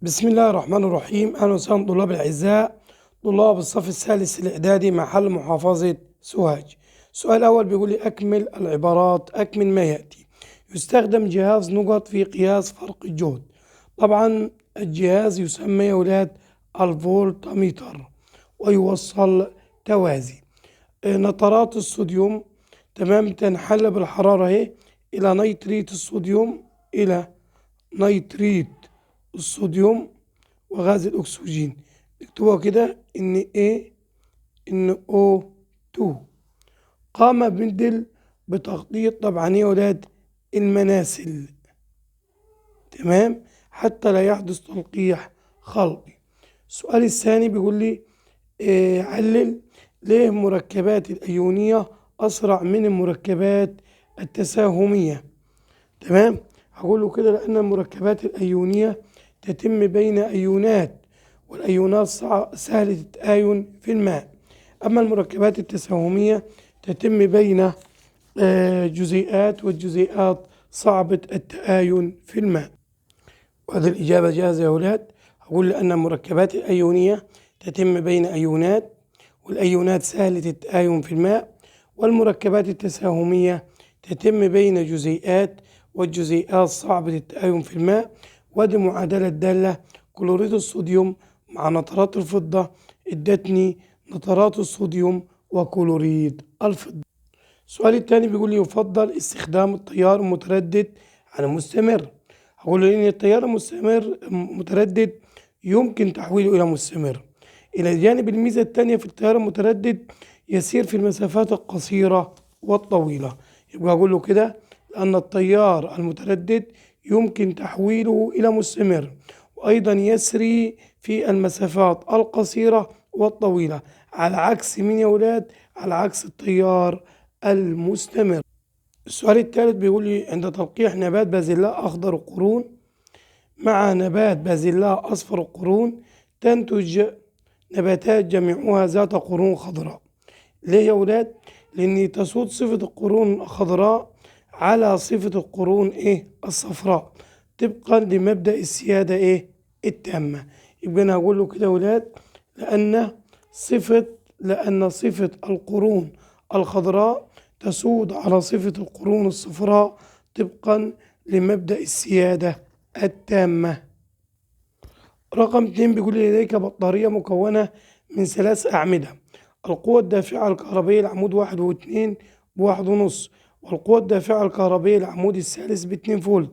بسم الله الرحمن الرحيم. أهلا وسهلا طلاب الأعزاء، طلاب الصف الثالث الإعدادي محل محافظة سوهاج. السؤال الأول بيقول لي أكمل العبارات، أكمل ما يأتي. يستخدم جهاز نقط في قياس فرق الجهد. طبعا الجهاز يسمى يا ولاد الفولتميتر ويوصل توازي. نترات الصوديوم تمام تنحل بالحرارة اهي إلى نيتريت الصوديوم، إلى نيتريت الصوديوم وغاز الأكسجين. نكتبها كده إن NO2. قام بندل بتخطيط طبعا يا ولاد المناسل، تمام، حتى لا يحدث تلقيح خلطي. السؤال الثاني بيقول لي علل ليه مركبات الأيونية أسرع من المركبات التساهمية. تمام، هقول له كده لأن المركبات الأيونية تتم بين أيونات، والأيونات سهلة التآين في الماء، أما المركبات التساهمية تتم بين جزيئات، والجزيئات صعبة التآين في الماء. وهذه الإجابة جاهزة يا أولاد. هقول لأن المركبات الأيونية تتم بين أيونات، والأيونات سهلة التآين في الماء، والمركبات التساهمية تتم بين جزيئات، والجزيئات صعبة التآين في الماء. ودي معادلة دالة كلوريد الصوديوم مع نترات الفضة ادتني نترات الصوديوم وكلوريد الفضة. السؤال الثاني بيقول لي يفضل استخدام التيار المتردد على المستمر. هقول له إن التيار متردد يمكن تحويله إلى مستمر. إلى جانب الميزة الثانية في التيار المتردد يسير في المسافات القصيرة والطويلة. يبقى أقول له كده لأن التيار المتردد يمكن تحويله إلى مستمر، وأيضا يسري في المسافات القصيرة والطويلة، على عكس مين يا ولاد؟ على عكس التيار المستمر. السؤال الثالث بيقول لي عند تلقيح نبات بازلاء أخضر القرون مع نبات بازلاء أصفر القرون تنتج نباتات جميعها ذات قرون خضراء. ليه يا ولاد؟ لأن تسود صفة القرون الخضراء على صفة القرون الصفراء، طبقا لمبدأ السيادة التامة. يبقى أنا هقول له كده يا ولاد لأن صفة القرون الخضراء تسود على صفة القرون الصفراء طبقا لمبدأ السيادة التامة. رقم 2 بيقول لي لديك بطارية مكونة من 3 أعمدة. القوة الدافعة الكهربية لعمود 1 و2 ب1.5، والقوة الدافعة الكهربية للعمود الثالث ب2 فولت.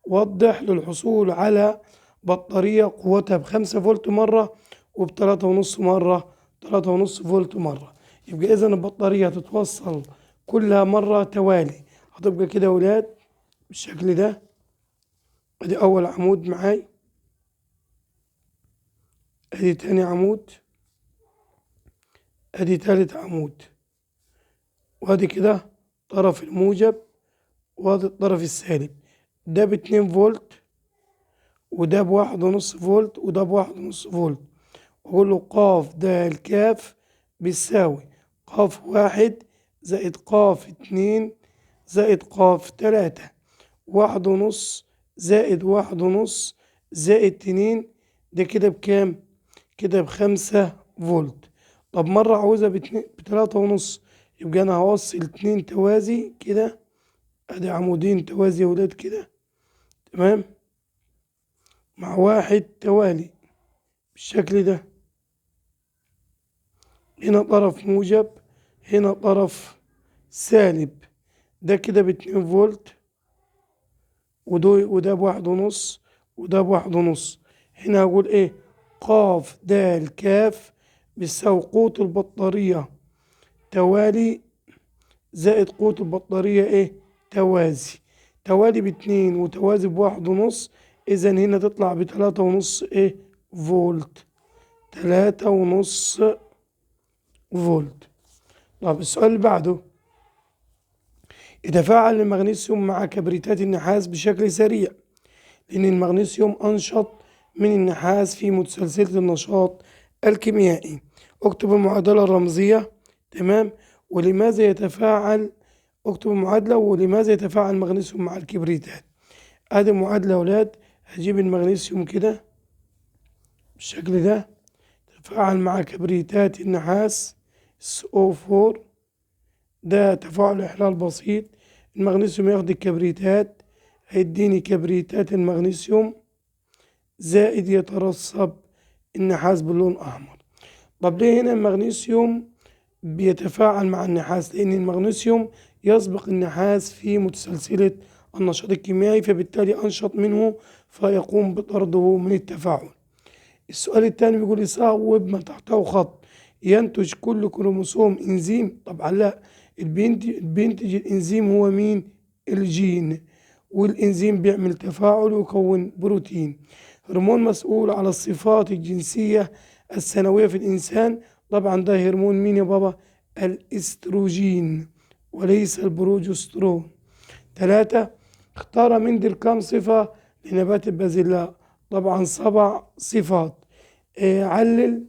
وضح للحصول على بطارية قوتها ب5 فولت مرة وب3.5 مرة، 3.5 فولت مرة. يبقى إذا البطارية هتتوصل كلها مرة توالي، هتبقى كده يا ولاد بالشكل ده. ادي أول عمود معاي، ادي تاني عمود، ادي تالت عمود، وادي كده طرف الموجب وادي الطرف السالب. ده ب2 فولت، وده ب1.5 فولت، وده ب1.5 فولت. واقول له قاف د كاف بيساوي قاف 1 زائد قاف 2 زائد قاف 3، 1.5 زائد 1.5 زائد 2، ده كده بكام؟ كده ب5 فولت. طب مرة عاوزها ب3.5، يبقى أنا هوصل 2 توازي كده، أدي عمودين توازي يا ولاد كده، تمام، مع 1 توالي بالشكل ده. هنا طرف موجب، هنا طرف سالب، ده كده ب2 فولت، وده ب1.5، وده ب1.5. هنا هقول قاف د كاف بيساوي قوة البطارية توالي زائد قوة البطارية توازي. توالي ب2 وتوازي ب1.5، إذا هنا تطلع ب3.5 فولت، 3.5 فولت. طب السؤال اللي بعده، يتفاعل المغنيسيوم مع كبريتات النحاس بشكل سريع، لأن المغنيسيوم أنشط من النحاس في متسلسلة النشاط الكيميائي. اكتب المعادلة الرمزية، تمام. ولماذا يتفاعل، اكتب المعادلة ولماذا يتفاعل المغنيسيوم مع الكبريتات. ادي معادلة يا ولاد، هجيب المغنيسيوم كده بالشكل ده. تفاعل مع كبريتات النحاس SO4، ده تفاعل إحلال بسيط. المغنيسيوم ياخد الكبريتات، هيديني كبريتات المغنيسيوم زائد يترسب النحاس باللون أحمر. طب ليه هنا المغنيسيوم بيتفاعل مع النحاس؟ لأن المغنيسيوم يسبق النحاس في متسلسلة النشاط الكيميائي، فبالتالي أنشط منه فيقوم بطرده من التفاعل. السؤال الثاني بيقول يصاوب ما تحته خط، ينتج كل كروموسوم إنزيم. طبعا لا، بينتج الإنزيم هو مين؟ الجين، والإنزيم بيعمل تفاعل ويكون بروتين. هرمون مسؤول على الصفات الجنسية الثانوية في الإنسان، طبعا ده هرمون مين يا بابا؟ الاستروجين وليس البروجسترون. 3. اختار مندل كم صفة لنبات البازلاء؟ طبعا 7 صفات. علل.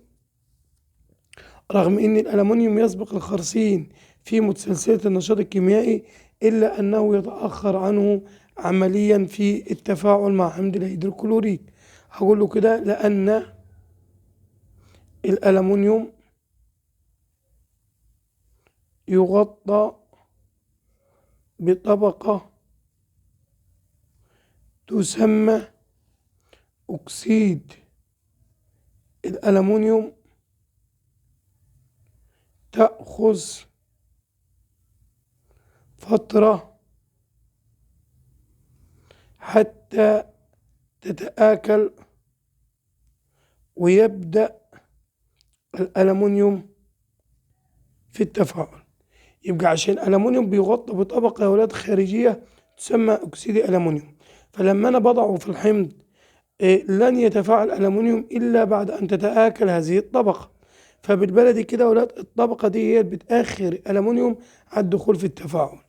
رغم ان الألمنيوم يسبق الخرسين في متسلسلة النشاط الكيميائي، إلا أنه يتأخر عنه عمليا في التفاعل مع حمض الهيدروكلوريك. هقول له كده لأن الألمنيوم يغطى بطبقة تسمى أكسيد الألمنيوم، تأخذ فترة حتى تتآكل ويبدأ الألمنيوم في التفاعل. يبقى عشان الألمنيوم بيغطى بطبقة يا ولاد خارجية تسمى أكسيد الألمنيوم، فلما أنا بضعه في الحمض لن يتفاعل الألمنيوم إلا بعد أن تتآكل هذه الطبقة. فبالبلدي كده يا ولاد الطبقة دي هي بتأخر الألمنيوم على الدخول في التفاعل.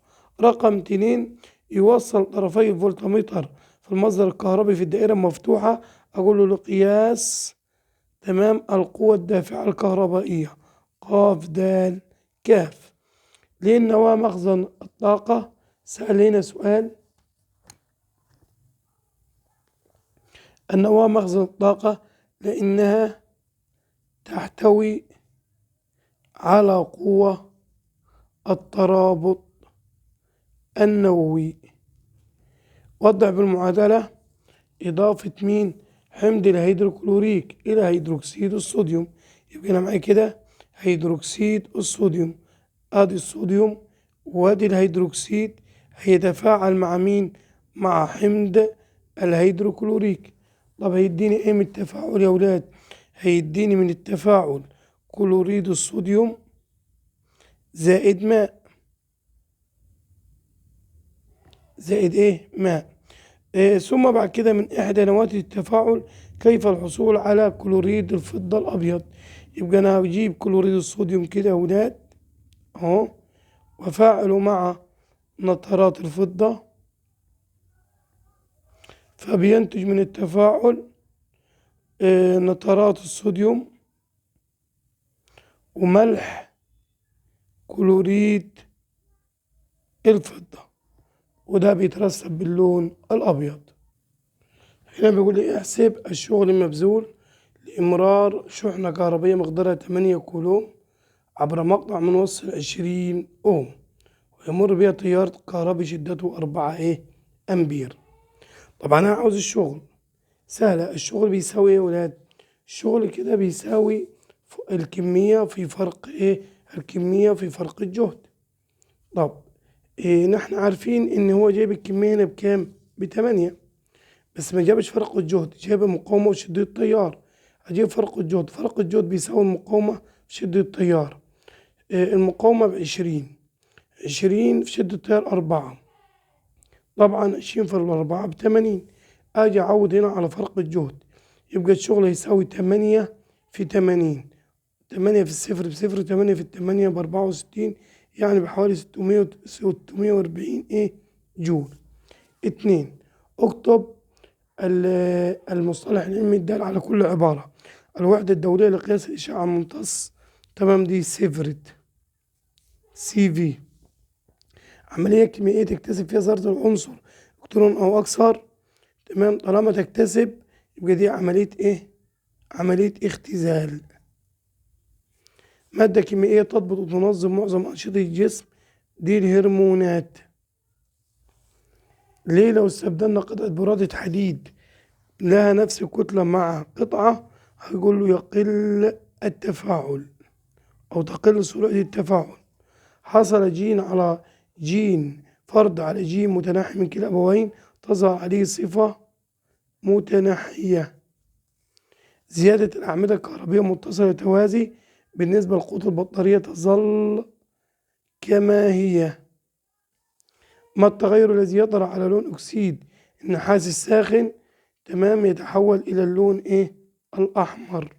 رقم 2، يوصل طرفي الفولتميتر في المصدر الكهربي في الدائرة المفتوحة. أقول له لقياس تمام القوة الدافعة الكهربائية قاف دال كاف. ليه النواة مخزن الطاقة؟ سأل هنا سؤال. النواة مخزن الطاقة لأنها تحتوي على قوة الترابط النووي. وضع بالمعادلة إضافة مين؟ حمض الهيدروكلوريك إلى هيدروكسيد الصوديوم. يبقى أنا معايا كده هيدروكسيد الصوديوم، أدي الصوديوم وأدي الهيدروكسيد، هيتفاعل مع مين؟ مع حمض الهيدروكلوريك. طب هيديني إيه من التفاعل يا ولاد؟ هيديني من التفاعل كلوريد الصوديوم زائد ماء، زائد إيه؟ ماء. ثم بعد كده من إحدى نواتج التفاعل كيف الحصول على كلوريد الفضة الأبيض؟ يبقى أنا هجيب كلوريد الصوديوم كده يا ولاد أهو، وفاعله مع نترات الفضة، فبينتج من التفاعل نترات الصوديوم وملح كلوريد الفضة، وده بيترسب باللون الأبيض. هنا بيقول لي احسب الشغل المبذول لإمرار شحنة كهربية مقدارها 8 كولوم عبر مقطع منوصل 20 أوم، ويمر بها تيار كهربي شدته 4 أمبير. طبعا أنا عاوز الشغل. سهلة، الشغل بيساوي إيه يا ولاد؟ الشغل كده بيساوي الكمية في فرق الكمية في فرق الجهد. طب نحن عارفين إن هو جايب الكمية هنا بكام؟ ب8، بس ما جابش فرق الجهد، جاب المقاومة وشدة التيار. هجيب فرق الجهد، فرق الجهد بيساوي المقاومة في شدة التيار. المقاومة ب20، 20 في شدة التيار 4، طبعا 20 في 4 ب80. أجي أعوض هنا على فرق الجهد، يبقى الشغل هيساوي 8 في 80، 8 في الصفر بصفر، 8 في 8 ب64، يعني بحوالي 640 جول. 2. اكتب المصطلح العلمي الدال على كل عبارة. الوحدة الدولية لقياس الإشعاع الممتص، تمام، دي سيفرت CV. عملية كيميائية تكتسب فيها ذرة العنصر إلكترون أو أكثر، تمام، طالما تكتسب يبقى دي عملية عملية اختزال. مادة كيميائية تضبط وتنظم معظم أنشطة الجسم، دي الهرمونات. ليه؟ لو استبدلنا قطعة برادة حديد لها نفس الكتلة مع قطعة، هيقول له يقل التفاعل أو تقل سرعة التفاعل. حصل جين على جين، فرد على جين متناحي من كلا الأبوين، تظهر عليه صفة متناحية. زيادة الأعمدة الكهربية متصلة توازي، بالنسبة لقوة البطارية تظل كما هي. ما التغير الذي يطرأ على لون أكسيد النحاس الساخن؟ تمام، يتحول إلى اللون الأحمر.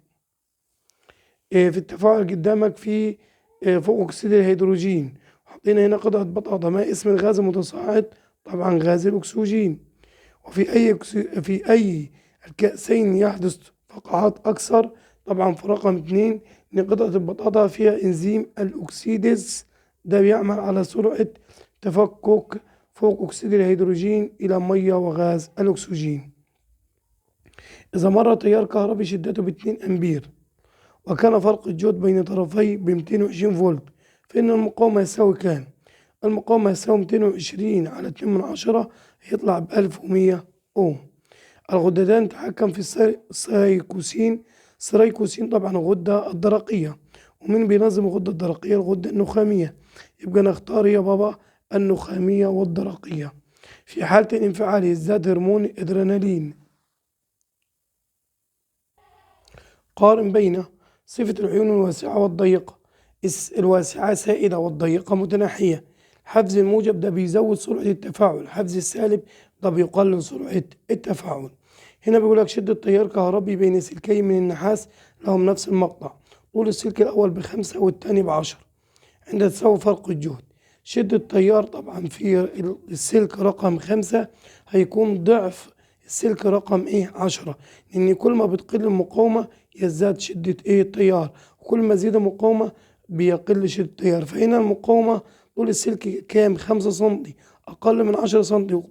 في التفاعل قدامك في فوق أكسيد الهيدروجين، حطينا هنا قطعة بطاطا، ما اسم الغاز المتصاعد؟ طبعا غاز الأكسجين. في أي الكأسين يحدث فقاعات أكثر؟ طبعا في رقم 2، إن قطعة البطاطا فيها إنزيم الأكسيدز، ده بيعمل على سرعة تفكك فوق أكسيد الهيدروجين إلى مية وغاز الأكسجين. إذا مر تيار كهربي شدته ب2 أمبير وكان فرق الجهد بين طرفي ب220 فولت، فإن المقاومة يساوي كام؟ المقاومة يساوي 220 على 2/10، يطلع ب1100 أوم. الغدتان تتحكم في السيريكوسين. السيريكوسين طبعا الغدة الدرقية. ومين بينظم الغدة الدرقية؟ الغدة النخامية. يبقى نختار يا بابا النخامية والدرقية. في حالة الانفعال يزداد هرمون الأدرينالين. قارن بين صفة العيون الواسعة والضيقة. الواسعة سائدة والضيقة متناحية. الحفز الموجب ده بيزود سرعة التفاعل، الحفز السالب ده بيقلل سرعة التفاعل. هنا بيقول لك شدة تيار كهربي بين سلكين من النحاس لهم نفس المقطع، طول السلك الأول ب5 والتاني ب10، عند تساوي فرق الجهد. شدة التيار طبعا في السلك رقم 5 هيكون ضعف السلك رقم 10، لأن كل ما بتقل المقاومة يزداد شدة التيار، وكل ما زيد المقاومة بيقل شدة التيار. فهنا المقاومة طول السلك كام؟ 5 سنتي، أقل من 10 سنتي،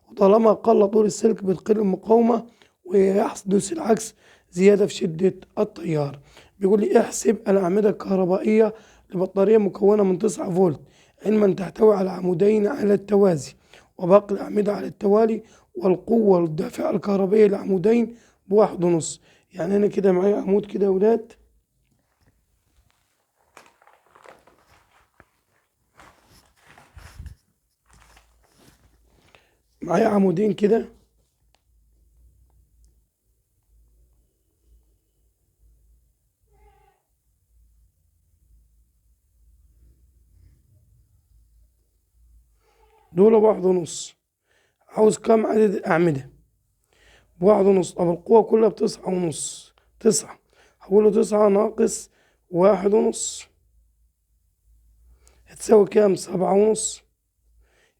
وطالما قل طول السلك بتقل المقاومة ويحدث العكس، زيادة في شدة التيار. بيقول لي احسب الأعمدة الكهربائية لبطارية مكونة من 9 فولت، علما تحتوي على عمودين على التوازي وباقي الأعمدة على التوالي، والقوة الدافعة الكهربائية للعمودين ب1.5. يعني أنا كده معايا عمود كده يا ولاد، معايا عمودين كده، دول ب1.5. عاوز كم عدد الأعمدة؟ ب1.5. طب القوة كلها ب9.5، 9، هقوله 9 ناقص 1.5 هتساوي كام؟ 7.5.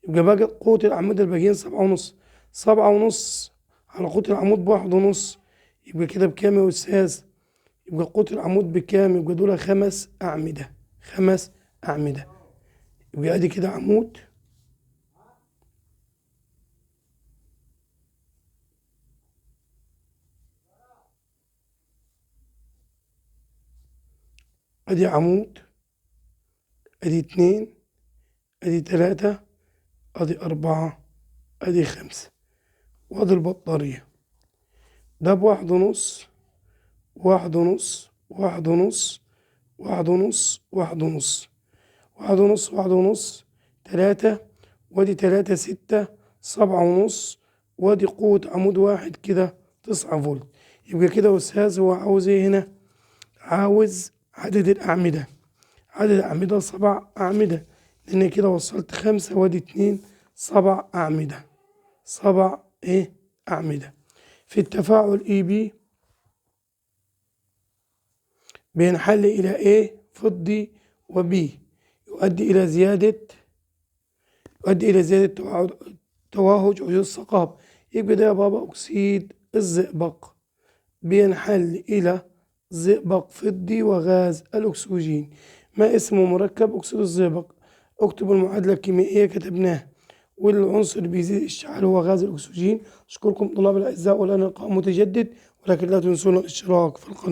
يبقى باقي قوة الأعمدة الباقيين 7.5. 7.5 على قوة العمود ب1.5، يبقى كده بكام يا أستاذ؟ يبقى قوة العمود بكام؟ يبقى دول 5 أعمدة، 5 أعمدة. يبقى أدي كده عمود، أدي عمود، أدي 2، أدي 3، أدي 4، أدي 5، وأدي البطارية. ده ب1.5، 1.5، 1.5، 1.5، 1.5، 1.5، 1.5، 3، وادي 3، 6، 7.5، وادي قوة عمود واحد كده 9 فولت. يبقى كده يا أستاذ هو عاوز إيه هنا؟ عاوز عدد الأعمدة. عدد الأعمدة 7 أعمدة، لأن كده وصلت 5 وادي 2، 7 أعمدة، 7 أعمدة. في التفاعل EB بينحل إلى A فضي وB، يؤدي إلى زيادة توهج عيون الثقاب. يبقى ده يا بابا أكسيد الزئبق بينحل إلى زئبق فضي وغاز الأكسجين. ما اسمه؟ مركب أكسيد الزئبق. اكتب المعادلة الكيميائية كتبناها، والعنصر بيزيد اشتعال هو غاز الأكسجين. أشكركم طلاب الأعزاء، والآن لقاء متجدد، ولكن لا تنسون الاشتراك في القناة.